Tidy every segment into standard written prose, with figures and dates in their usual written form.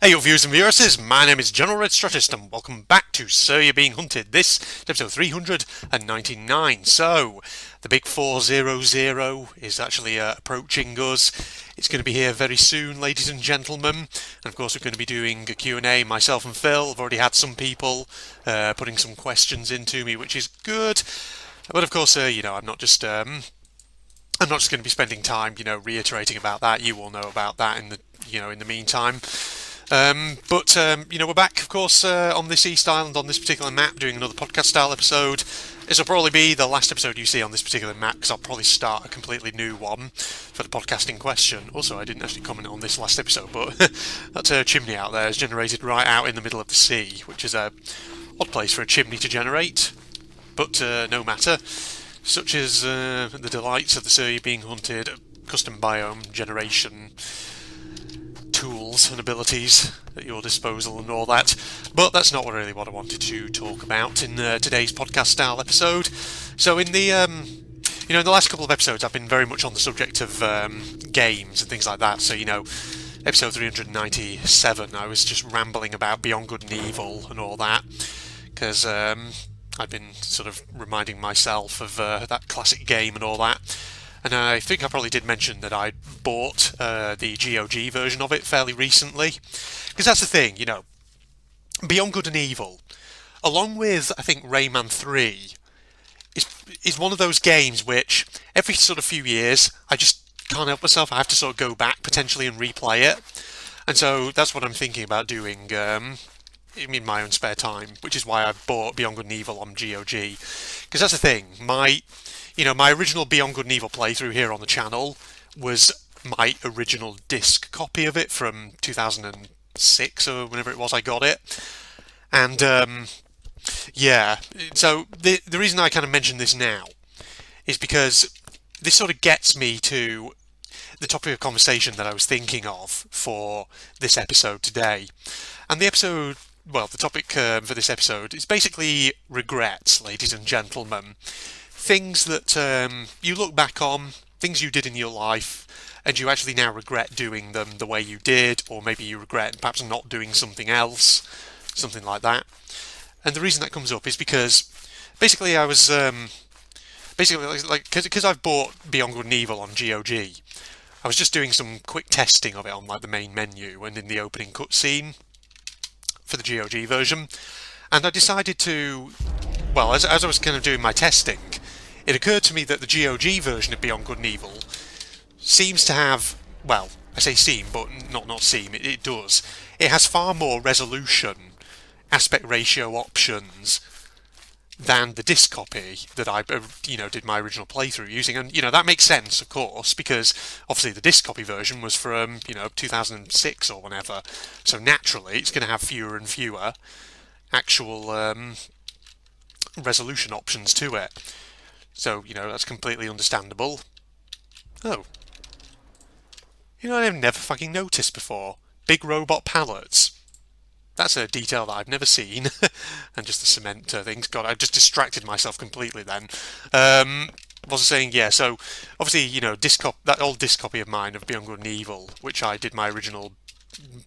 Hey, your viewers and viewresses, my name is General Red Strategist and welcome back to Sir You're Being Hunted. This is episode 399. So, the big 400 is actually approaching us. It's going to be here very soon, ladies and gentlemen. And of course, we're going to be doing a Q&A, myself and Phil. I've already had some people putting some questions into me, which is good. But of course, I'm not just going to be spending time, reiterating about that. You all know about that in the meantime. We're back, of course, on this East Island, on this particular map, doing another podcast-style episode. This will probably be the last episode you see on this particular map, because I'll probably start a completely new one for the podcast in question. Also, I didn't actually comment on this last episode, but that chimney out there is generated right out in the middle of the sea, which is a odd place for a chimney to generate. But no matter. Such as the delights of the Sir You're Being Hunted custom biome generation tools and abilities at your disposal and all that. But that's not really what I wanted to talk about in today's podcast style episode. So in the in the last couple of episodes I've been very much on the subject of games and things like that. So episode 397 I was just rambling about Beyond Good and Evil and all that, because I've been sort of reminding myself of that classic game and all that. And I think I probably did mention that I bought the GOG version of it fairly recently. Because that's the thing, Beyond Good and Evil, along with, I think, Rayman 3, is one of those games which, every sort of few years, I just can't help myself. I have to sort of go back, potentially, and replay it. And so that's what I'm thinking about doing in my own spare time, which is why I bought Beyond Good and Evil on GOG. Because that's the thing, my original Beyond Good and Evil playthrough here on the channel was my original disc copy of it from 2006 or whenever it was I got it. And, so the reason I kind of mention this now is because this sort of gets me to the topic of conversation that I was thinking of for this episode today. And the topic for this episode is basically regrets, ladies and gentlemen. Things that you look back on, things you did in your life, and you actually now regret doing them the way you did, or maybe you regret perhaps not doing something else, something like that. And the reason that comes up is because basically I was because I've bought Beyond Good and Evil on GOG. I was just doing some quick testing of it on the main menu and in the opening cutscene for the GOG version, and I decided to, as I was kind of doing my testing, it occurred to me that the GOG version of Beyond Good and Evil seems to have, I say seem, but not seem, it does. It has far more resolution, aspect ratio options than the disc copy that I, did my original playthrough using. And, that makes sense, of course, because obviously the disc copy version was from, 2006 or whenever. So naturally, it's going to have fewer and fewer actual resolution options to it. So, that's completely understandable. Oh. I've never fucking noticed before. Big robot pallets. That's a detail that I've never seen. And just the cement things. God, I just distracted myself completely then. What was I saying? Yeah, so, obviously, that old disc copy of mine of Beyond Good and Evil, which I did my original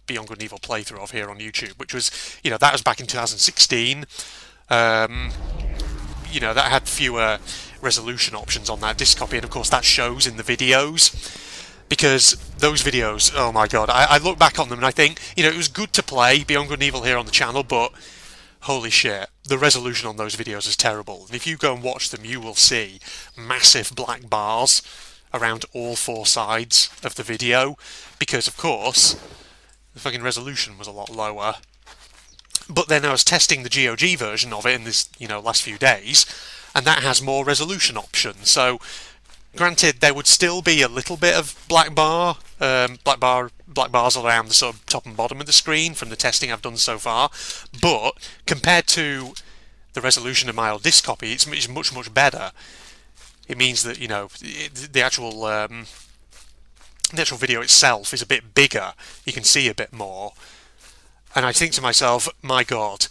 Beyond Good and Evil playthrough of here on YouTube, which was, that was back in 2016. That had fewer resolution options on that disc copy, and of course that shows in the videos, because those videos, oh my god, I look back on them and I think, it was good to play Beyond Good and Evil here on the channel, but holy shit, the resolution on those videos is terrible. And if you go and watch them, you will see massive black bars around all four sides of the video, because of course the fucking resolution was a lot lower. But then I was testing the GOG version of it in this, last few days, and that has more resolution options. So, granted, there would still be a little bit of black bars around the sort of top and bottom of the screen from the testing I've done so far. But compared to the resolution of my old disc copy, it's much, much better. It means that, the actual video itself is a bit bigger. You can see a bit more. And I think to myself, my god,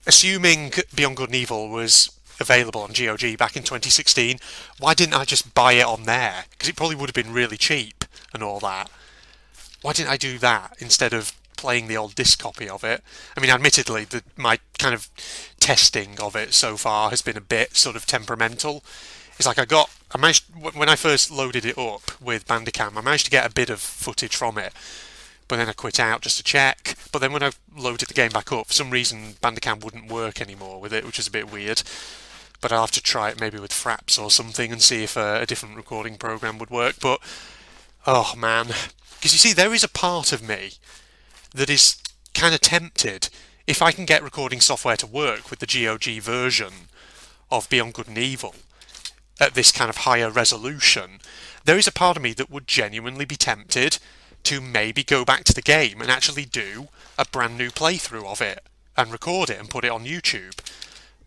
assuming Beyond Good and Evil was available on GOG back in 2016, why didn't I just buy it on there? Because it probably would have been really cheap and all that. Why didn't I do that instead of playing the old disc copy of it. I mean, admittedly, my kind of testing of it so far has been a bit sort of temperamental. It's like I managed, when I first loaded it up with Bandicam, I managed to get a bit of footage from it, but then I quit out just to check. But then when I loaded the game back up, for some reason Bandicam wouldn't work anymore with it, which is a bit weird. But I'll have to try it maybe with Fraps or something and see if a different recording program would work. But, oh man. Because you see, there is a part of me that is kind of tempted, if I can get recording software to work with the GOG version of Beyond Good and Evil at this kind of higher resolution, there is a part of me that would genuinely be tempted to maybe go back to the game and actually do a brand new playthrough of it and record it and put it on YouTube.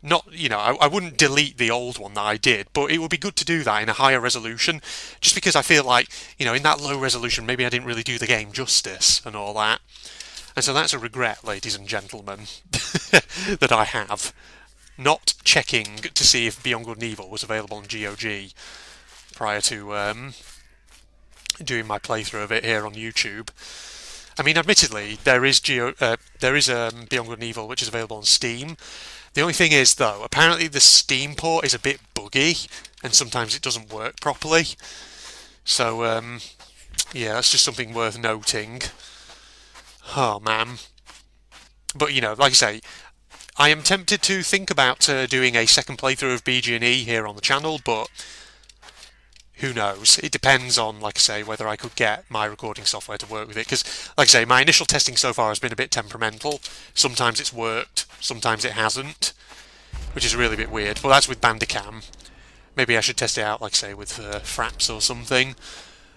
Not, I wouldn't delete the old one that I did, but it would be good to do that in a higher resolution, just because I feel like, in that low resolution, maybe I didn't really do the game justice and all that. And so that's a regret, ladies and gentlemen, that I have. Not checking to see if Beyond Good and Evil was available on GOG prior to doing my playthrough of it here on YouTube. I mean, admittedly, there is Beyond Good and Evil which is available on Steam. The only thing is, though, apparently the Steam port is a bit buggy, and sometimes it doesn't work properly. So, yeah, that's just something worth noting. Oh, man. But, like I say, I am tempted to think about doing a second playthrough of BG&E here on the channel, but who knows? It depends on, like I say, whether I could get my recording software to work with it. Because, like I say, my initial testing so far has been a bit temperamental. Sometimes it's worked, sometimes it hasn't, which is really a bit weird. But that's with Bandicam. Maybe I should test it out, like I say, with Fraps or something,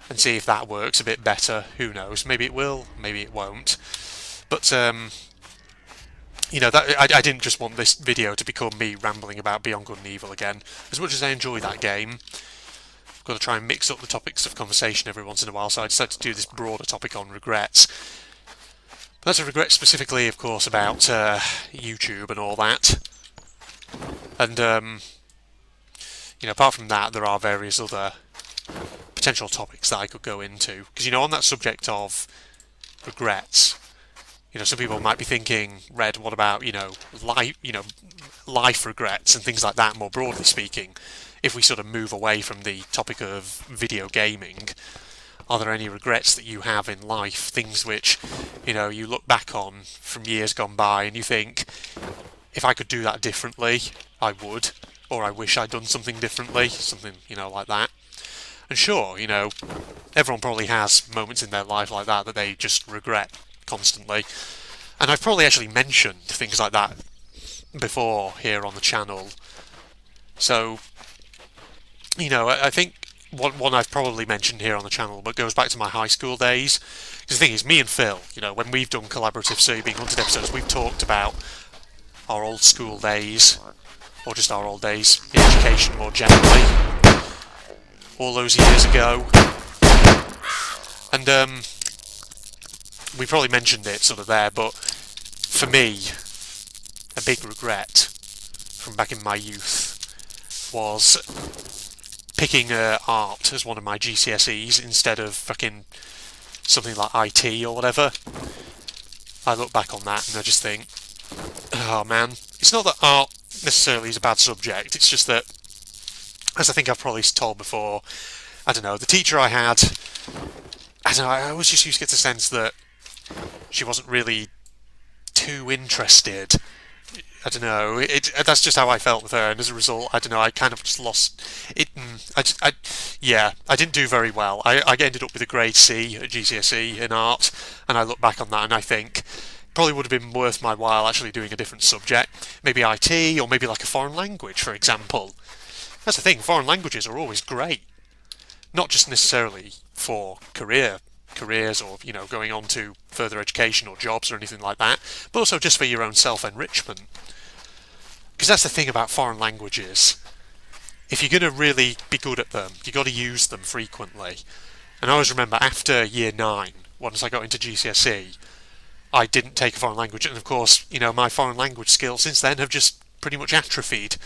and see if that works a bit better. Who knows? Maybe it will, maybe it won't. But, I didn't just want this video to become me rambling about Beyond Good and Evil again. As much as I enjoy that game, I've got to try and mix up the topics of conversation every once in a while, so I decided to do this broader topic on regrets. But that's a regret specifically, of course, about YouTube and all that. And, apart from that, there are various other potential topics that I could go into. Because, on that subject of regrets, some people might be thinking, Red, what about, life regrets and things like that, more broadly speaking? If we sort of move away from the topic of video gaming, are there any regrets that you have in life? Things which, you look back on from years gone by and you think, if I could do that differently, I would. Or I wish I'd done something differently, something, like that. And sure, everyone probably has moments in their life like that that they just regret constantly. And I've probably actually mentioned things like that before here on the channel. So, I think one I've probably mentioned here on the channel, but goes back to my high school days. Because the thing is, me and Phil, when we've done collaborative So You Being Hunted episodes, we've talked about our old school days, or just our old days in education more generally, all those years ago. And we probably mentioned it sort of there, but for me, a big regret from back in my youth was picking art as one of my GCSEs instead of fucking something like IT or whatever. I look back on that and I just think, oh man, it's not that art necessarily is a bad subject, it's just that, as I think I've probably told before, I don't know, the teacher I had, I always just used to get the sense that she wasn't really too interested. I don't know, that's just how I felt with her, and as a result, I don't know, I kind of just lost it. I didn't do very well. I ended up with a grade C at GCSE in art, and I look back on that and I think probably would have been worth my while actually doing a different subject, maybe IT, or maybe like a foreign language, for example. That's the thing, foreign languages are always great, not just necessarily for careers or, going on to further education or jobs or anything like that, but also just for your own self-enrichment. Because that's the thing about foreign languages. If you're going to really be good at them, you've got to use them frequently. And I always remember after year 9, once I got into GCSE, I didn't take a foreign language, and of course, my foreign language skills since then have just pretty much atrophied.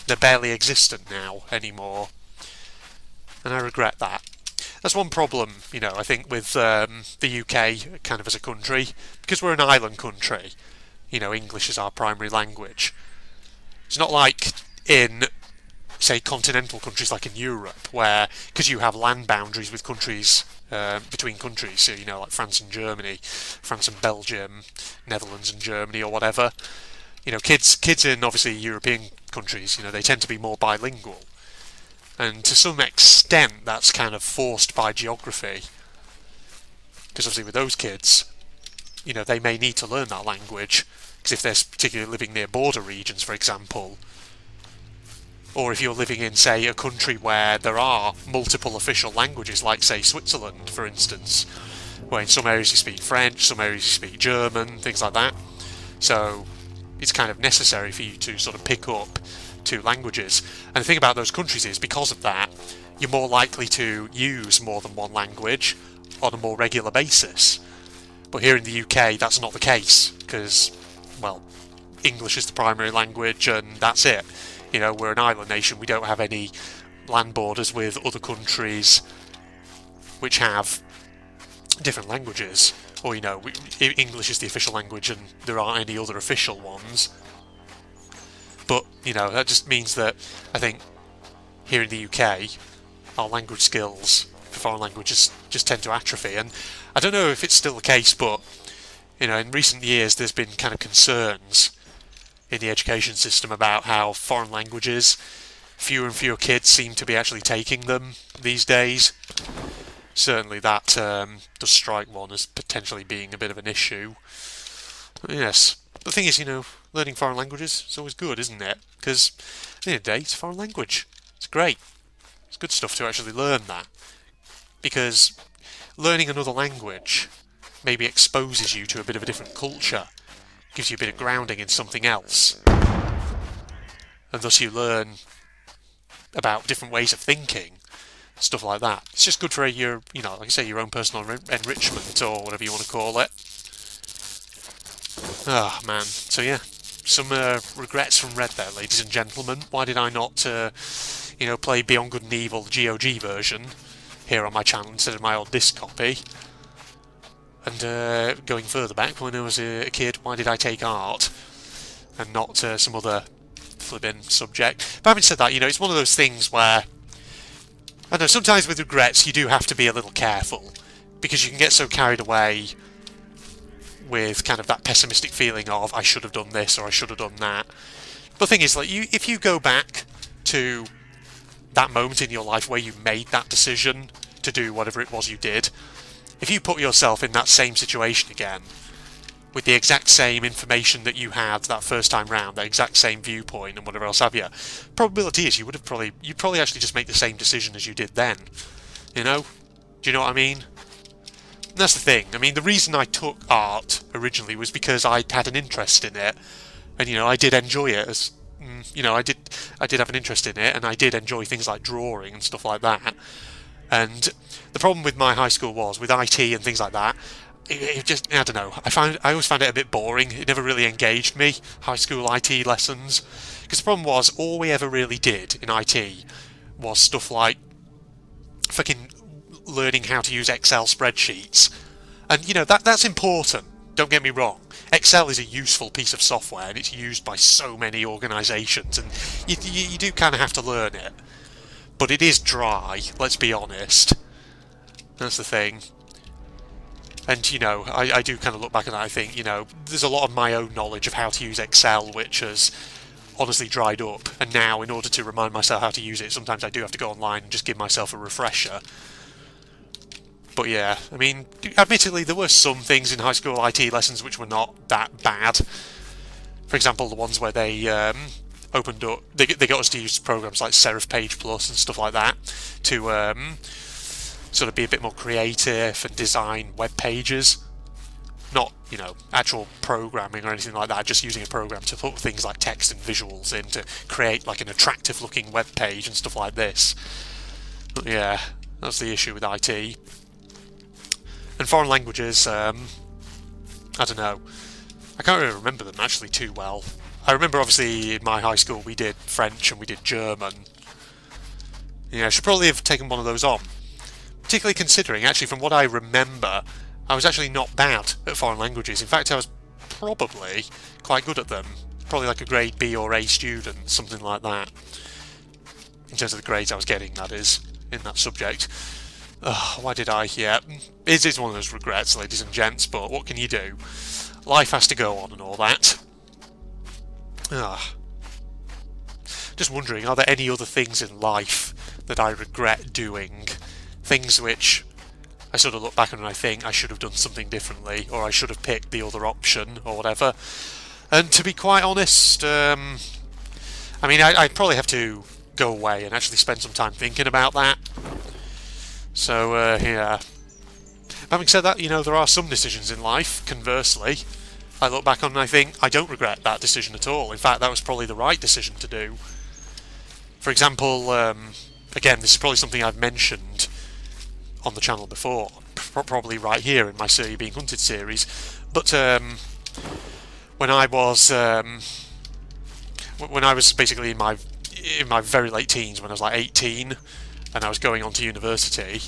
They're barely existent now anymore. And I regret that. That's one problem, I think with the UK kind of as a country, because we're an island country. English is our primary language. It's not like in, say, continental countries like in Europe, where, because you have land boundaries with countries, between countries, so, like France and Germany, France and Belgium, Netherlands and Germany, or whatever. Kids in, obviously, European countries, they tend to be more bilingual. And to some extent, that's kind of forced by geography. Because obviously with those kids, they may need to learn that language. Because if they're particularly living near border regions, for example, or if you're living in, say, a country where there are multiple official languages, like, say, Switzerland, for instance, where in some areas you speak French, some areas you speak German, things like that. So it's kind of necessary for you to sort of pick up two languages. And the thing about those countries is, because of that, you're more likely to use more than one language on a more regular basis. But here in the UK, that's not the case, because, well, English is the primary language and that's it. We're an island nation, we don't have any land borders with other countries which have different languages. Or, English is the official language and there aren't any other official ones. But, that just means that I think here in the UK, our language skills for foreign languages just tend to atrophy. And I don't know if it's still the case, but, in recent years there's been kind of concerns in the education system about how foreign languages, fewer and fewer kids seem to be actually taking them these days. Certainly that does strike one as potentially being a bit of an issue. But yes. The thing is, learning foreign languages is always good, isn't it? Because at the end of the day, it's a foreign language. It's great. It's good stuff to actually learn that. Because learning another language maybe exposes you to a bit of a different culture, gives you a bit of grounding in something else. And thus you learn about different ways of thinking, stuff like that. It's just good for your, like I say, your own personal enrichment, or whatever you want to call it. Oh, man. So, yeah. Some regrets from Red there, ladies and gentlemen. Why did I not, play Beyond Good and Evil, the GOG version, here on my channel instead of my old disc copy? And going further back, when I was a kid, why did I take art and not some other flipping subject? But having said that, it's one of those things where, I don't know, sometimes with regrets you do have to be a little careful, because you can get so carried away with kind of that pessimistic feeling of, I should have done this or I should have done that. But the thing is, like, if you go back to that moment in your life where you made that decision to do whatever it was you did, if you put yourself in that same situation again, with the exact same information that you had that first time round, that exact same viewpoint and whatever else have you, probability is you'd probably actually just make the same decision as you did then. Do you know what I mean? And that's the thing. I mean, the reason I took art originally was because I had an interest in it, and I did enjoy it. As I did have an interest in it, and I did enjoy things like drawing and stuff like that. And the problem with my high school was, with IT and things like that, it just, I don't know, I always found it a bit boring. It never really engaged me, high school IT lessons. Because the problem was, all we ever really did in IT was stuff like fucking learning how to use Excel spreadsheets. And, that's important, don't get me wrong. Excel is a useful piece of software, and it's used by so many organisations, and you do kind of have to learn it. But it is dry, let's be honest. That's the thing. And, I do kind of look back and I think, there's a lot of my own knowledge of how to use Excel which has honestly dried up. And now, in order to remind myself how to use it, sometimes I do have to go online and just give myself a refresher. But yeah, I mean, admittedly, there were some things in high school IT lessons which were not that bad. For example, the ones where they opened up, they got us to use programs like Serif Page Plus and stuff like that to sort of be a bit more creative and design web pages. Not, actual programming or anything like that, just using a program to put things like text and visuals in to create like an attractive looking web page and stuff like this. But yeah, that's the issue with IT. And foreign languages, I don't know. I can't really remember them actually too well. I remember obviously in my high school we did French and we did German. I should probably have taken one of those on. particularly considering, actually, from what I remember, I was actually not bad at foreign languages. In fact, I was probably quite good at them. Probably like a grade B or A student, something like that. In terms of the grades I was getting, that is, in that subject. Why did I? Yeah, it is one of those regrets, ladies and gents, but what can you do? Life has to go on and all that. Just wondering, are there any other things in life that I regret doing? Things which I sort of look back on and I think I should have done something differently, or I should have picked the other option, or whatever. And to be quite honest, I mean, I'd probably have to go away and actually spend some time thinking about that. So, yeah. Having said that, there are some decisions in life, conversely, I look back on and I think I don't regret that decision at all. In fact, that was probably the right decision to do. For example, again, this is probably something I've mentioned on the channel before, probably right here in my Sir You Being Hunted series, but when I was basically in my very late teens, when I was like 18 and I was going on to university,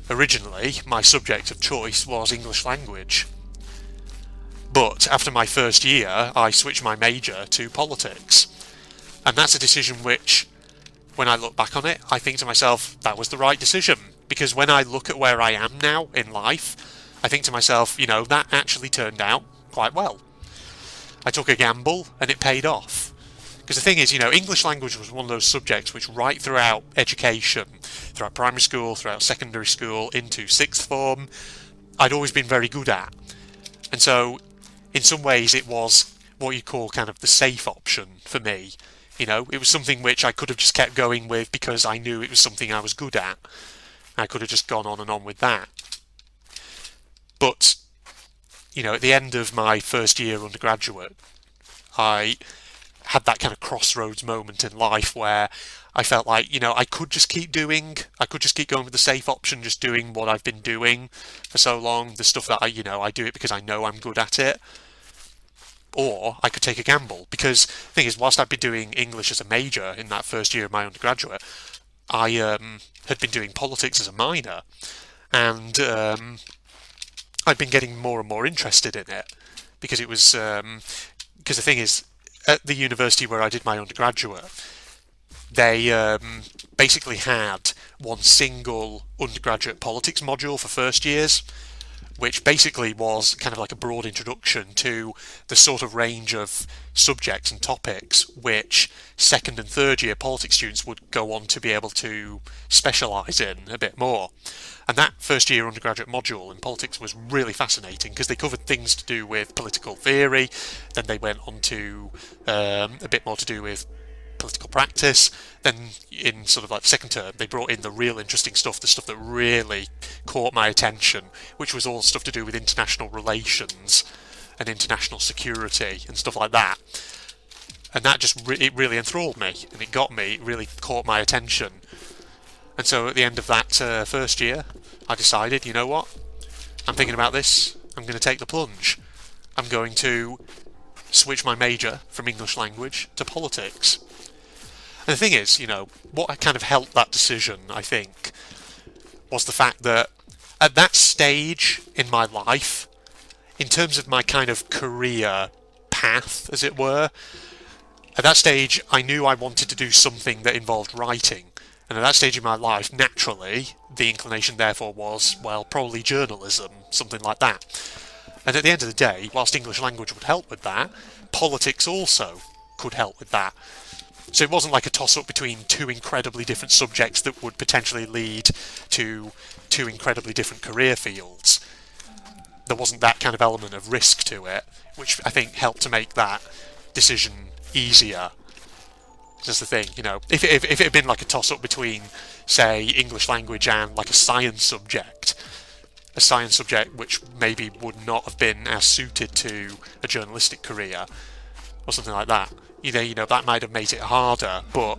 originally my subject of choice was English language. But after my first year, I switched my major to politics. And that's a decision which, when I look back on it, I think to myself, that was the right decision. Because when I look at where I am now in life, I think to myself, that actually turned out quite well. I took a gamble and it paid off. Because the thing is, English language was one of those subjects which right throughout education, throughout primary school, throughout secondary school, into sixth form, I'd always been very good at. And so, in some ways, it was what you call kind of the safe option for me. It was something which I could have just kept going with because I knew it was something I was good at. I could have just gone on and on with that. But, at the end of my first year undergraduate, I had that kind of crossroads moment in life where I felt like, I could just keep going with the safe option, just doing what I've been doing for so long, the stuff that I do it because I know I'm good at it. Or I could take a gamble, because the thing is, whilst I'd been doing English as a major in that first year of my undergraduate, I had been doing politics as a minor, and I'd been getting more and more interested in it, because it was because the thing is, at the university where I did my undergraduate, they basically had one single undergraduate politics module for first years, which basically was kind of like a broad introduction to the sort of range of subjects and topics which second and third year politics students would go on to be able to specialise in a bit more. And that first year undergraduate module in politics was really fascinating, because they covered things to do with political theory, then they went on to a bit more to do with political practice. Then in sort of like the second term, they brought in the real interesting stuff, the stuff that really caught my attention, which was all stuff to do with international relations and international security and stuff like that. And that just it really enthralled me, and it got me, it really caught my attention. And so at the end of that first year, I decided, you know what, I'm thinking about this, I'm going to take the plunge. I'm going to switch my major from English language to politics. And the thing is, what kind of helped that decision, I think, was the fact that at that stage in my life, in terms of my kind of career path, as it were, at that stage I knew I wanted to do something that involved writing. And at that stage in my life, naturally, the inclination therefore was, well, probably journalism, something like that. And at the end of the day, whilst English language would help with that, politics also could help with that. So it wasn't like a toss-up between two incredibly different subjects that would potentially lead to two incredibly different career fields. There wasn't that kind of element of risk to it, which I think helped to make that decision easier. That's the thing, if it had been like a toss-up between, say, English language and like a science subject which maybe would not have been as suited to a journalistic career, or something like that, that might have made it harder. But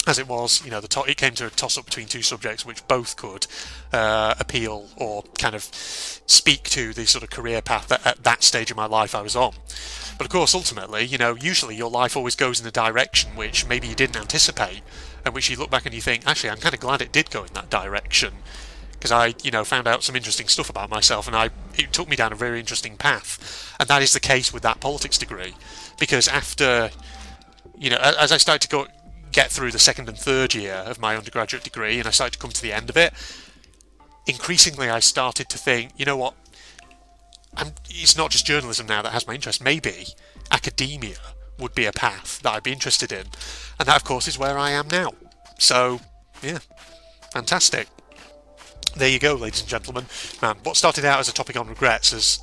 as it was, it came to a toss-up between two subjects which both could appeal or kind of speak to the sort of career path that at that stage of my life I was on. But of course, ultimately, usually your life always goes in a direction which maybe you didn't anticipate, and which you look back and you think, actually, I'm kind of glad it did go in that direction, because I, found out some interesting stuff about myself, and it took me down a very interesting path. And that is the case with that politics degree, because after, as I started to get through the second and third year of my undergraduate degree, and I started to come to the end of it, increasingly I started to think, you know what, it's not just journalism now that has my interest. Maybe academia would be a path that I'd be interested in. And that, of course, is where I am now. So, yeah, fantastic. There you go, ladies and gentlemen. Man, what started out as a topic on regrets has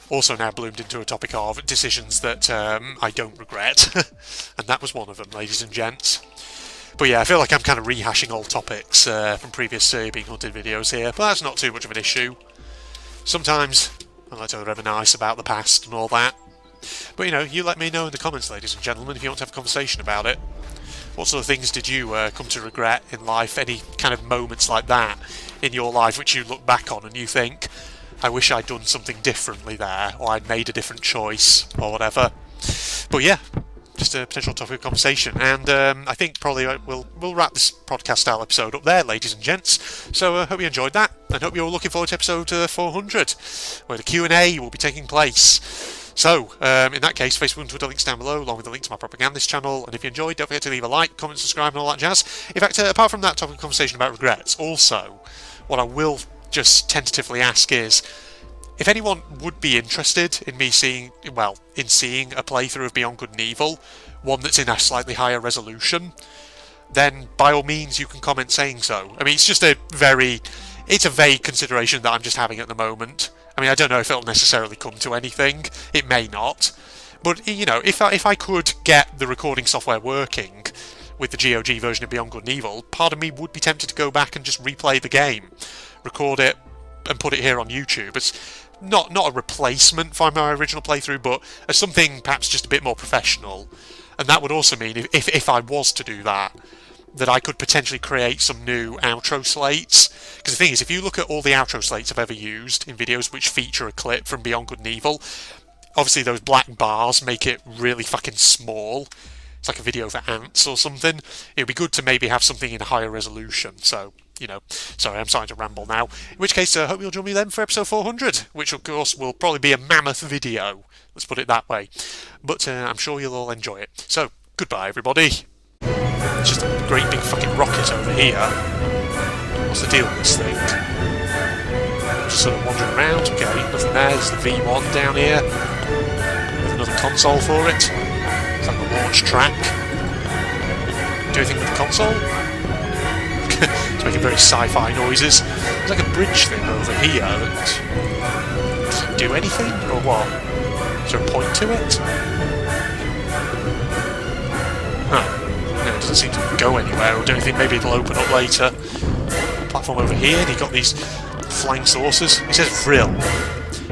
also now bloomed into a topic of decisions that I don't regret. And that was one of them, ladies and gents. But yeah, I feel like I'm kind of rehashing old topics from previous Being Hunted videos here, but that's not too much of an issue. Sometimes I like to reminisce about the past and all that. But you let me know in the comments, ladies and gentlemen, if you want to have a conversation about it. What sort of things did you come to regret in life? Any kind of moments like that in your life which you look back on and you think, I wish I'd done something differently there, or I'd made a different choice, or whatever. But yeah, just a potential topic of conversation. And I think probably we'll wrap this podcast-style episode up there, ladies and gents. So I hope you enjoyed that, and hope you're all looking forward to episode 400, where the Q&A will be taking place. So, in that case, Facebook and Twitter links down below, along with the link to my propagandist channel. And if you enjoyed, don't forget to leave a like, comment, subscribe, and all that jazz. In fact, apart from that topic of conversation about regrets, also, what I will just tentatively ask is, if anyone would be interested in me seeing a playthrough of Beyond Good and Evil, one that's in a slightly higher resolution, then by all means you can comment saying so. I mean, it's just a vague consideration that I'm just having at the moment. I mean, I don't know if it'll necessarily come to anything. It may not. But, if I could get the recording software working with the GOG version of Beyond Good and Evil, part of me would be tempted to go back and just replay the game, record it, and put it here on YouTube. It's not a replacement for my original playthrough, but as something perhaps just a bit more professional. And that would also mean, if I was to do that I could potentially create some new outro slates. Because the thing is, if you look at all the outro slates I've ever used in videos which feature a clip from Beyond Good and Evil, obviously those black bars make it really fucking small. It's like a video for ants or something. It would be good to maybe have something in a higher resolution. So, sorry, I'm starting to ramble now. In which case, I hope you'll join me then for episode 400, which of course will probably be a mammoth video. Let's put it that way. But I'm sure you'll all enjoy it. So, goodbye everybody. It's just a great big fucking rocket over here. What's the deal with this thing? Just sort of wandering around. Okay, nothing there. There's the V1 down here. With another console for it. It's like a launch track. Do anything with the console? It's making very sci-fi noises. There's like a bridge thing over here that doesn't do anything, or what? Is there a point to it? Huh. No, it doesn't seem to go anywhere or do anything. Maybe it'll open up later. Platform over here, and you've got these flying saucers. It says Vril.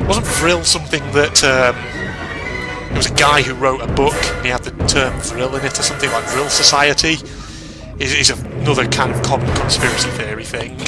Wasn't Vril something that... there was a guy who wrote a book, and he had the term Vril in it, or something like Vril Society? Is another kind of common conspiracy theory thing.